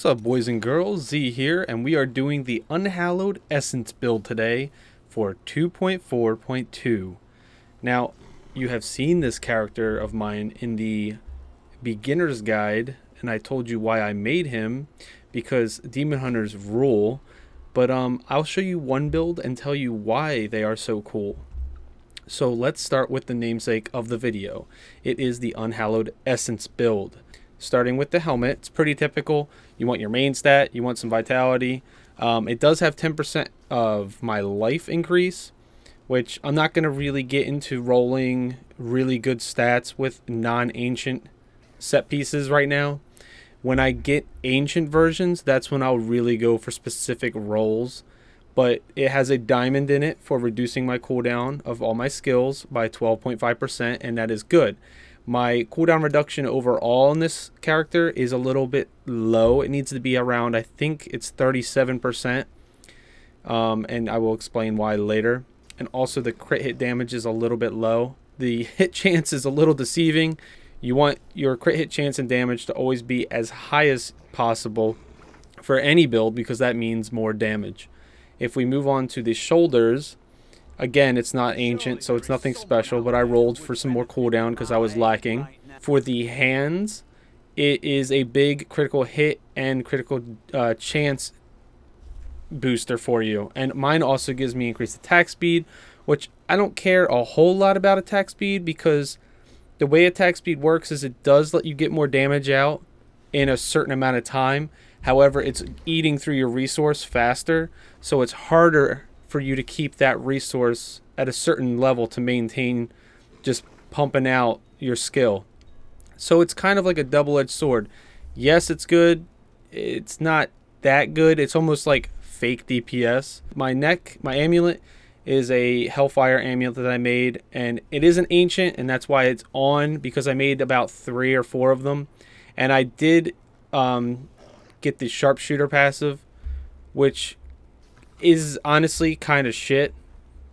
What's up, boys and girls? Z here, and we are doing the Unhallowed Essence build today for 2.4.2. Now, you have seen this character of mine in the beginner's guide, and I told you why I made him, because Demon Hunters rule, but I'll show you one build and tell you why they are so cool. So let's start with the namesake of the video. It is the Unhallowed Essence build. Starting with the helmet, it's pretty typical. You want your main stat, you want some vitality. It does have 10% of my life increase, which I'm not going to really get into rolling really good stats with non-ancient set pieces right now. When I get ancient versions, that's when I'll really go for specific rolls. But it has a diamond in it for reducing my cooldown of all my skills by 12.5%, and that is good. My cooldown reduction overall in this character is a little bit low. It needs to be around, I think it's 37%. And I will explain why later. And also the crit hit damage is a little bit low. The hit chance is a little deceiving. You want your crit hit chance and damage to always be as high as possible for any build, because that means more damage. If we move on to the shoulders, again, it's not ancient, so it's nothing special, but I rolled for some more cooldown because I was lacking. For the hands, it is a big critical hit and critical chance booster for you. And mine also gives me increased attack speed, which I don't care a whole lot about attack speed, because the way attack speed works is it does let you get more damage out in a certain amount of time. However, it's eating through your resource faster, so it's harder for you to keep that resource at a certain level to maintain just pumping out your skill. So it's kind of like a double-edged sword. Yes, it's good. It's not that good. It's almost like fake DPS. My amulet is a Hellfire amulet that I made, and it is an ancient, and that's why it's on, because I made about 3 or 4 of them. And I did get the Sharpshooter passive, which is honestly kind of shit,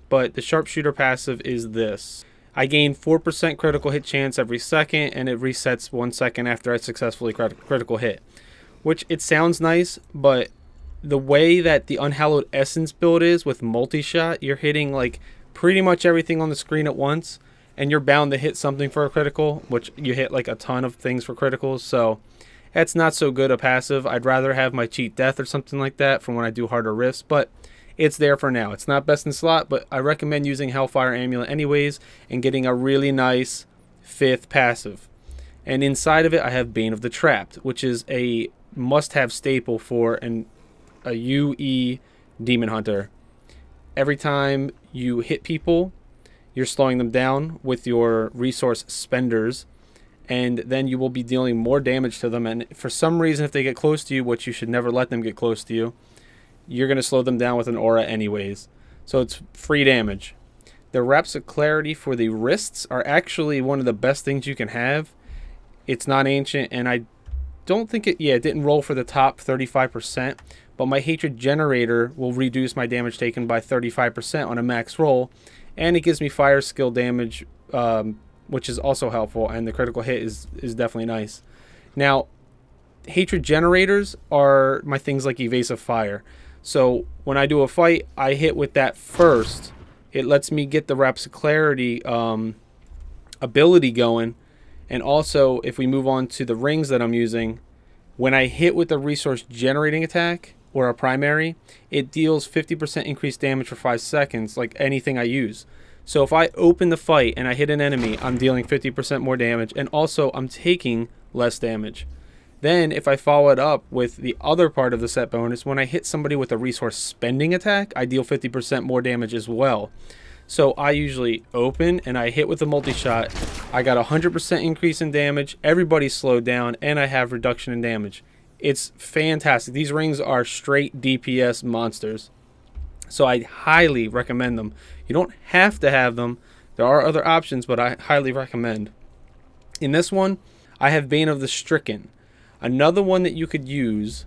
but the Sharpshooter passive is this. I gain 4% critical hit chance every second, and it resets 1 second after I successfully critical hit, which it sounds nice, but the way that the Unhallowed Essence build is with multi-shot, you're hitting like pretty much everything on the screen at once, and you're bound to hit something for a critical, which you hit like a ton of things for criticals, so that's not so good a passive. I'd rather have my cheat death or something like that from when I do harder rifts, but it's there for now. It's not best in slot, but I recommend using Hellfire Amulet anyways and getting a really nice 5th passive. And inside of it, I have Bane of the Trapped, which is a must-have staple for a UE Demon Hunter. Every time you hit people, you're slowing them down with your resource spenders, and then you will be dealing more damage to them. And for some reason, if they get close to you, which you should never let them get close to you, you're going to slow them down with an aura anyways. So it's free damage. The Wraps of Clarity for the wrists are actually one of the best things you can have. It's not ancient, and I don't think it didn't roll for the top 35%, but my Hatred Generator will reduce my damage taken by 35% on a max roll, and it gives me fire skill damage, which is also helpful, and the critical hit is definitely nice. Now, Hatred Generators are my things like Evasive Fire. So when I do a fight, I hit with that first. It lets me get the Wraps of Clarity ability going. And also, if we move on to the rings that I'm using, when I hit with a resource generating attack or a primary, it deals 50% increased damage for 5 seconds, like anything I use. So if I open the fight and I hit an enemy, I'm dealing 50% more damage, and also I'm taking less damage. Then if I follow it up with the other part of the set bonus, when I hit somebody with a resource spending attack, I deal 50% more damage as well. So I usually open and I hit with a multi-shot. I got 100% increase in damage, everybody's slowed down, and I have reduction in damage. It's fantastic. These rings are straight DPS monsters. So I highly recommend them. You don't have to have them. There are other options, but I highly recommend. In this one, I have Bane of the Stricken. Another one that you could use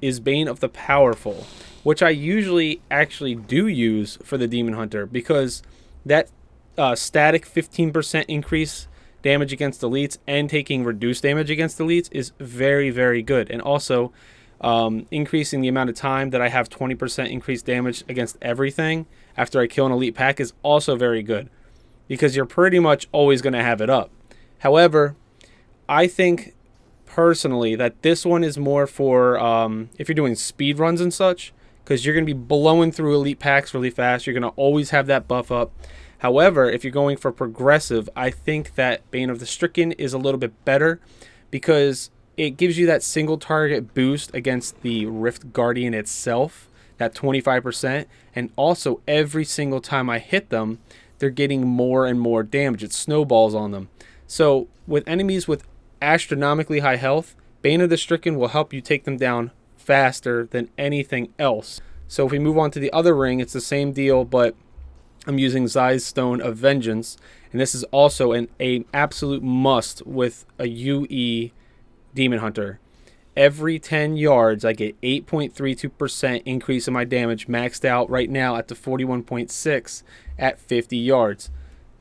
is Bane of the Powerful, which I usually actually do use for the Demon Hunter, because that static 15% increase damage against elites and taking reduced damage against elites is very, very good. And also, increasing the amount of time that I have 20% increased damage against everything after I kill an elite pack is also very good, because you're pretty much always going to have it up. However, I think personally that this one is more for if you're doing speed runs and such, because you're going to be blowing through elite packs really fast. You're going to always have that buff up. However, if you're going for progressive, I think that Bane of the Stricken is a little bit better, because it gives you that single target boost against the Rift Guardian itself, that 25%, and also every single time I hit them, they're getting more and more damage. It snowballs on them. So with enemies with astronomically high health, Bane of the Stricken will help you take them down faster than anything else. So if we move on to the other ring, it's the same deal, but I'm using Zai's Stone of Vengeance, and this is also an absolute must with a UE Demon Hunter. Every 10 yards, I get 8.32% increase in my damage, maxed out right now at the 41.6 at 50 yards.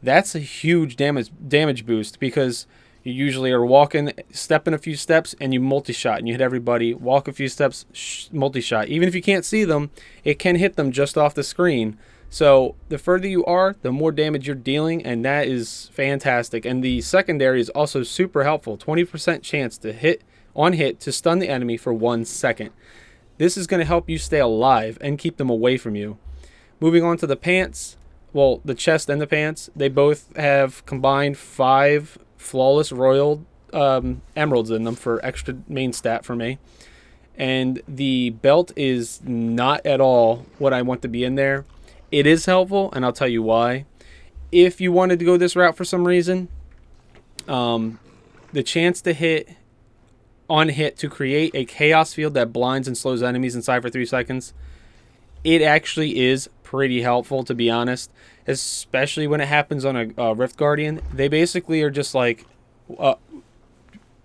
That's a huge damage boost, because you usually are walking, stepping a few steps, and you multi-shot, and you hit everybody. Walk a few steps, multi-shot. Even if you can't see them, it can hit them just off the screen. So the further you are, the more damage you're dealing, and that is fantastic. And the secondary is also super helpful. 20% chance to hit to stun the enemy for 1 second. This is going to help you stay alive and keep them away from you. Moving on to the pants, well, the chest and the pants, they both have combined 5 flawless royal emeralds in them for extra main stat for me. And the belt is not at all what I want to be in there. It is helpful, and I'll tell you why. If you wanted to go this route for some reason, the chance to hit to create a chaos field that blinds and slows enemies inside for 3 seconds, it actually is pretty helpful, to be honest, especially when it happens on a Rift Guardian. They basically are just like,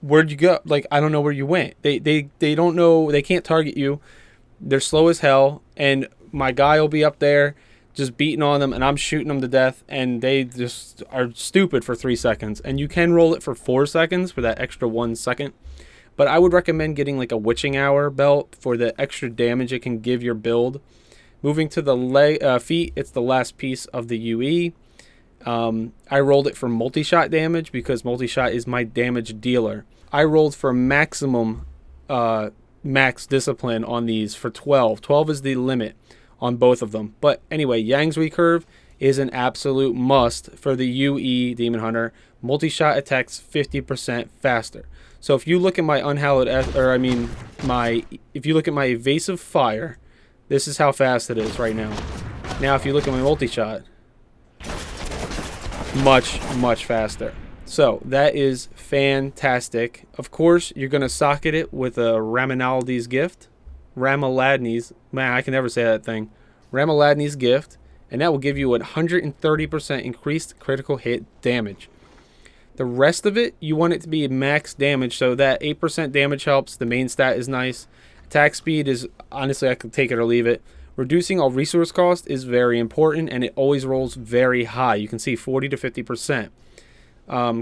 where'd you go? Like, I don't know where you went. They don't know, they can't target you. They're slow as hell, and my guy will be up there just beating on them, and I'm shooting them to death, and they just are stupid for 3 seconds. And you can roll it for 4 seconds for that extra 1 second. But I would recommend getting like a Witching Hour belt for the extra damage it can give your build. Moving to the feet, it's the last piece of the UE. I rolled it for multi-shot damage, because multi-shot is my damage dealer. I rolled for maximum max discipline on these for 12. 12 is the limit on both of them. But anyway, Yang's recurve is an absolute must for the UE Demon Hunter. Multi-shot attacks 50% faster. So if you look at my if you look at my evasive fire, this is how fast it is right now. Now if you look at my multi-shot, much faster. So that is fantastic. Of course, you're going to socket it with a Ramaladni's gift. Ramaladni's, man, I can never say that thing. Ramaladni's gift, and that will give you 130% increased critical hit damage. The rest of it, you want it to be max damage, so that 8% damage helps. The main stat is nice. Attack speed is, honestly, I could take it or leave it. Reducing all resource cost is very important, and it always rolls very high. You can see 40 to 50%.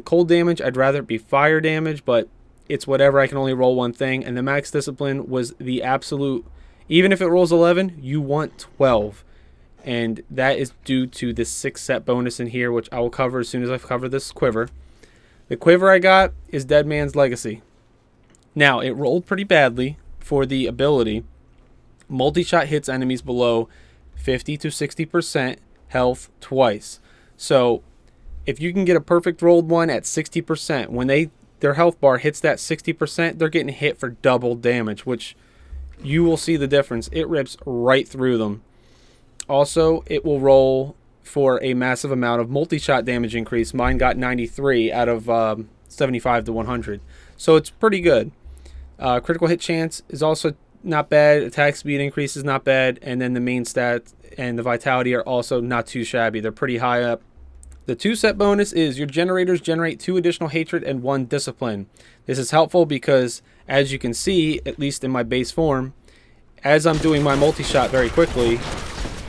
Cold damage, I'd rather it be fire damage, but it's whatever. I can only roll one thing. And the max discipline was the absolute, even if it rolls 11, you want 12. And that is due to this 6 set bonus in here, which I will cover as soon as I cover this quiver. The quiver I got is Dead Man's Legacy. Now, it rolled pretty badly for the ability. Multi-shot hits enemies below 50 to 60% health twice. So if you can get a perfect rolled one at 60%, when their health bar hits that 60%, they're getting hit for double damage, which you will see the difference. It rips right through them. Also, it will roll for a massive amount of multi-shot damage increase. Mine got 93 out of 75 to 100. So it's pretty good. Critical hit chance is also not bad. Attack speed increase is not bad. And then the main stat and the vitality are also not too shabby. They're pretty high up. The 2 set bonus is your generators generate 2 additional hatred and 1 discipline. This is helpful because, as you can see, at least in my base form, as I'm doing my multi-shot very quickly,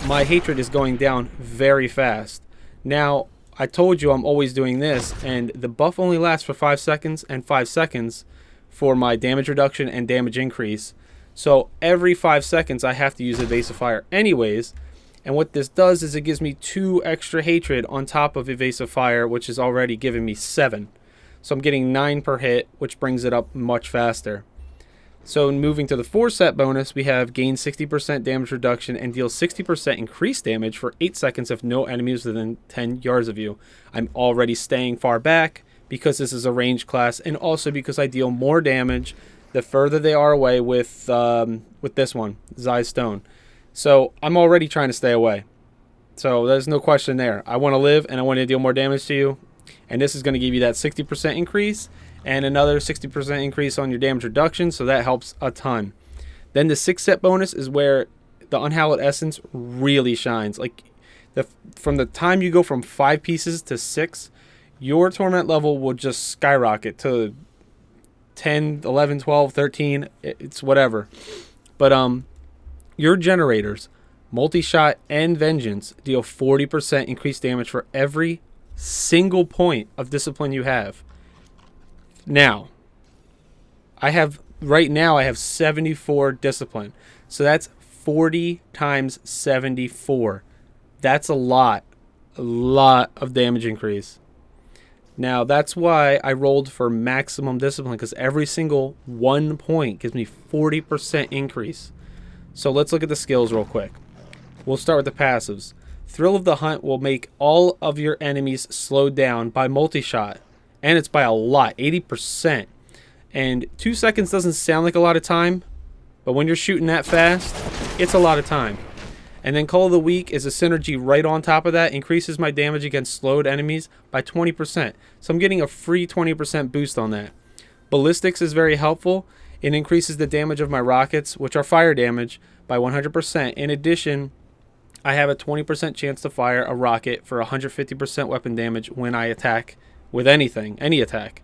my hatred is going down very fast. Now, I told you I'm always doing this, and the buff only lasts for 5 seconds and 5 seconds for my damage reduction and damage increase. So every 5 seconds I have to use Evasive Fire anyways. And what this does is it gives me 2 extra hatred on top of Evasive Fire, which is already giving me 7. So I'm getting 9 per hit, which brings it up much faster. So moving to the 4-set bonus, we have gain 60% damage reduction and deal 60% increased damage for 8 seconds if no enemies within 10 yards of you. I'm already staying far back because this is a ranged class, and also because I deal more damage the further they are away with this one, z.exe Stone. So I'm already trying to stay away. So there's no question there. I want to live and I want to deal more damage to you. And this is going to give you that 60% increase and another 60% increase on your damage reduction. So that helps a ton. Then the 6-set bonus is where the Unhallowed Essence really shines. Like from the time you go from 5 pieces to 6, your torment level will just skyrocket to 10, 11, 12, 13. It's whatever. But your generators, Multi-Shot and Vengeance, deal 40% increased damage for every single point of discipline you have. Now, I have 74 discipline. So that's 40 times 74. That's a lot of damage increase. Now, that's why I rolled for maximum discipline, because every single 1 point gives me 40% increase. So let's look at the skills real quick. We'll start with the passives. Thrill of the Hunt will make all of your enemies slowed down by multi-shot. And it's by a lot, 80%. And 2 seconds doesn't sound like a lot of time, but when you're shooting that fast, it's a lot of time. And then Call of the Week is a synergy right on top of that. Increases my damage against slowed enemies by 20%. So I'm getting a free 20% boost on that. Ballistics is very helpful. It increases the damage of my rockets, which are fire damage, by 100%. In addition, I have a 20% chance to fire a rocket for 150% weapon damage when I attack with anything, any attack.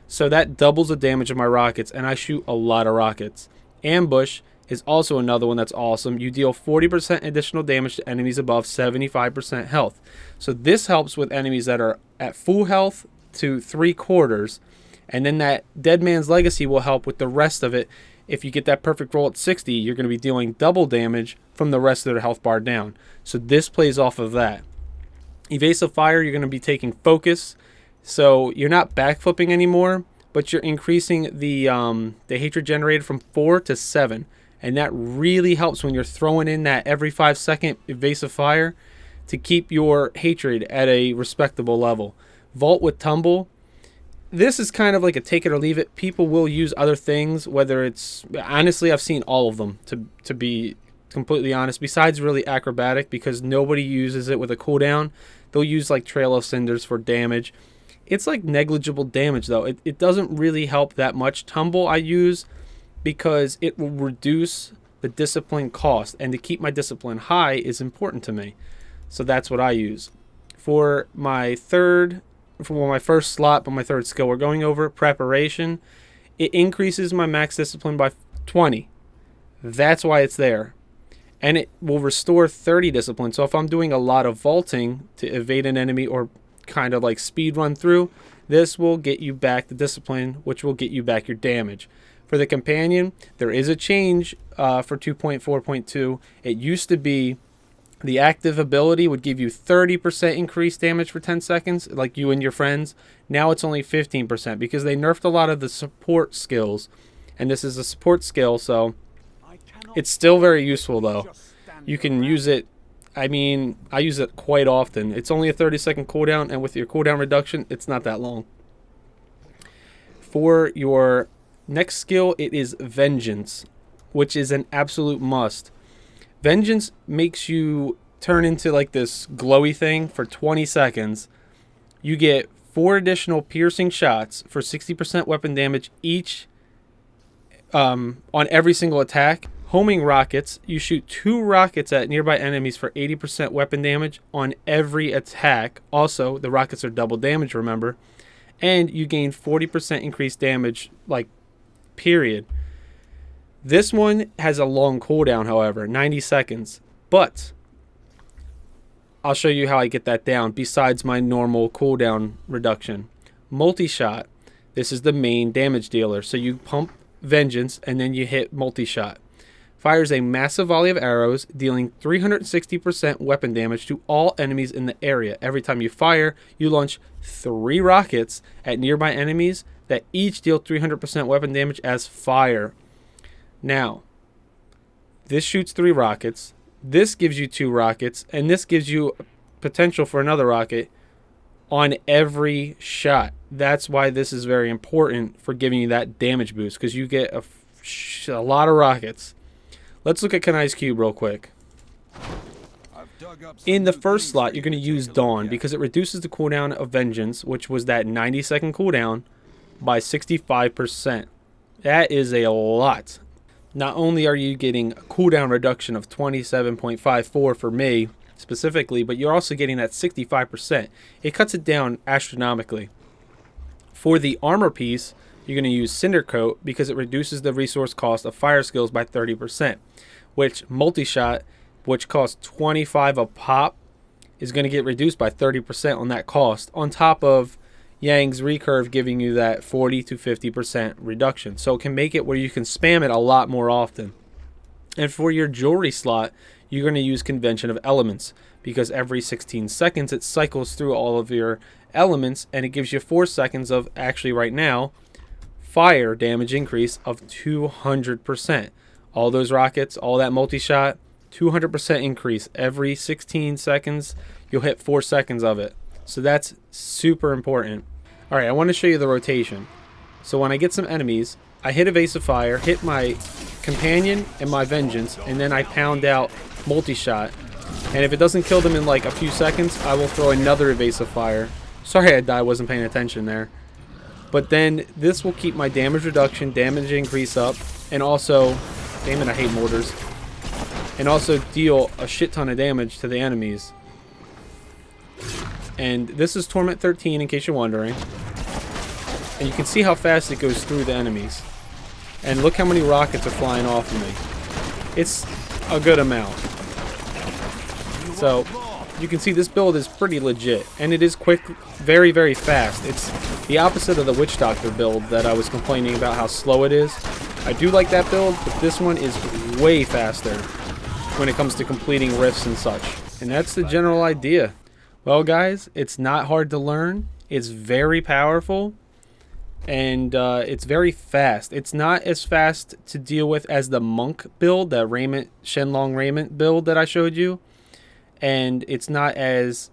So that doubles the damage of my rockets, and I shoot a lot of rockets. Ambush is also another one that's awesome. You deal 40% additional damage to enemies above 75% health. So this helps with enemies that are at full health to 3/4. And then that Dead Man's Legacy will help with the rest of it. If you get that perfect roll at 60, you're going to be dealing double damage from the rest of their health bar down. So this plays off of that. Evasive Fire, you're going to be taking focus. So you're not backflipping anymore, but you're increasing the hatred generated from 4 to 7. And that really helps when you're throwing in that every 5-second Evasive Fire to keep your hatred at a respectable level. Vault with Tumble. This is kind of like a take it or leave it. People will use other things, whether it's... Honestly, I've seen all of them, to be completely honest, besides really acrobatic, because nobody uses it with a cooldown. They'll use like Trail of Cinders for damage. It's like negligible damage, though. It doesn't really help that much. Tumble I use because it will reduce the discipline cost, and to keep my discipline high is important to me. So that's what I use. For my first slot, but my third skill, we're going over Preparation. It increases my max discipline by 20. That's why it's there. And it will restore 30 discipline. So if I'm doing a lot of vaulting to evade an enemy or kind of like speed run through, this will get you back the discipline, which will get you back your damage. For the Companion, there is a change for 2.4.2. It used to be the active ability would give you 30% increased damage for 10 seconds, like you and your friends. Now it's only 15% because they nerfed a lot of the support skills. And this is a support skill, so it's still very useful, though. You can use it. I mean, I use it quite often. It's only a 30-second cooldown, and with your cooldown reduction, it's not that long. For your next skill, it is Vengeance, which is an absolute must. Vengeance makes you turn into like this glowy thing for 20 seconds. You get 4 additional piercing shots for 60% weapon damage each on every single attack. Homing rockets, you shoot 2 rockets at nearby enemies for 80% weapon damage on every attack. Also, the rockets are double damage, remember. And you gain 40% increased damage, like, period. This one has a long cooldown, however, 90 seconds. But I'll show you how I get that down besides my normal cooldown reduction. Multi-shot. This is the main damage dealer. So you pump Vengeance and then you hit multi-shot. Fires a massive volley of arrows, dealing 360% weapon damage to all enemies in the area. Every time you fire, you launch 3 rockets at nearby enemies that each deal 300% weapon damage as fire. Now, this shoots 3 rockets. This gives you 2 rockets, and this gives you potential for another rocket on every shot. That's why this is very important for giving you that damage boost, because you get a lot of rockets. Let's look at Kanai's cube real quick. In the first slot, you're going to use Dawn because it reduces the cooldown of Vengeance, which was that 90-second cooldown, by 65%. That is a lot. Not only are you getting a cooldown reduction of 27.54 for me specifically, but you're also getting that 65%. It cuts it down astronomically. For the armor piece, you're going to use Cinder Coat because it reduces the resource cost of fire skills by 30%, which multi-shot, which costs 25 a pop, is going to get reduced by 30% on that cost, on top of Yang's recurve giving you that 40 to 50% reduction. So it can make it where you can spam it a lot more often. And for your jewelry slot, you're going to use Convention of Elements because every 16 seconds it cycles through all of your elements, and it gives you 4 seconds of, actually right now, fire damage increase of 200%. All those rockets, all that multi-shot, 200% increase. Every 16 seconds, you'll hit 4 seconds of it. So that's super important. Alright, I want to show you the rotation. So when I get some enemies, I hit Evasive Fire, hit my Companion and my Vengeance, and then I pound out multi-shot. And if it doesn't kill them in like a few seconds, I will throw another Evasive Fire. Sorry I wasn't paying attention there. But then this will keep my damage reduction, damage increase up, and also, damn it, I hate mortars, and also deal a shit ton of damage to the enemies. And this is Torment 13 in case you're wondering. And you can see how fast it goes through the enemies. And look how many rockets are flying off of me. It's a good amount. So you can see this build is pretty legit, and it is quick, very, very fast. It's the opposite of the Witch Doctor build that I was complaining about how slow it is. I do like that build, but this one is way faster when it comes to completing rifts and such. And that's the general idea. Well guys, it's not hard to learn. It's very powerful, and it's very fast. It's not as fast to deal with as the Monk build, the Shenlong Raiment build that I showed you. And it's not as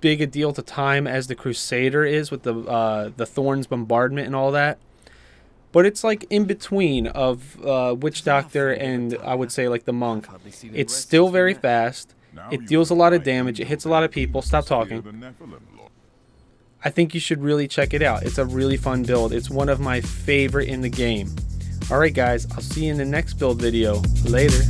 big a deal to time as the Crusader is with the Thorns Bombardment and all that. But it's like in between of Witch Doctor and I would say like the Monk. It's still very fast. It deals a lot of damage. It hits a lot of people. Stop talking. I think you should really check it out. It's a really fun build. It's one of my favorite in the game. Alright guys, I'll see you in the next build video. Later.